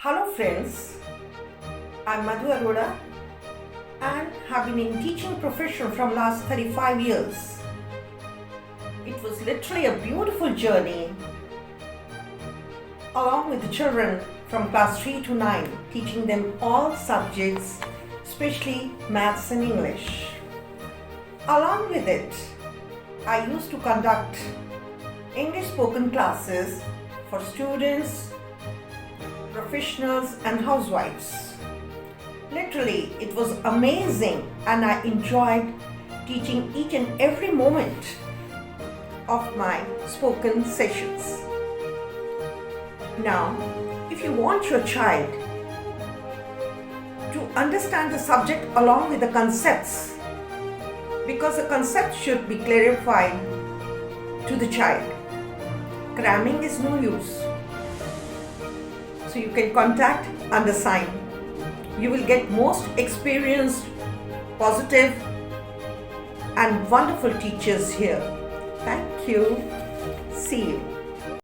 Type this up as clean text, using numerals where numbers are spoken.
Hello friends, I'm Madhu Arora and have been in teaching profession from last 35 years. It was literally a beautiful journey along with the children from class 3 to 9, teaching them all subjects, especially maths and English. Along with it, I used to conduct English spoken classes for students, professionals and housewives. Literally, it was amazing and I enjoyed teaching each and every moment of my spoken sessions. Now, if you want your child to understand the subject along with the concepts, because the concepts should be clarified to the child, cramming is no use. So you can contact undersigned. You will get most experienced, positive and wonderful teachers here. Thank you. See you.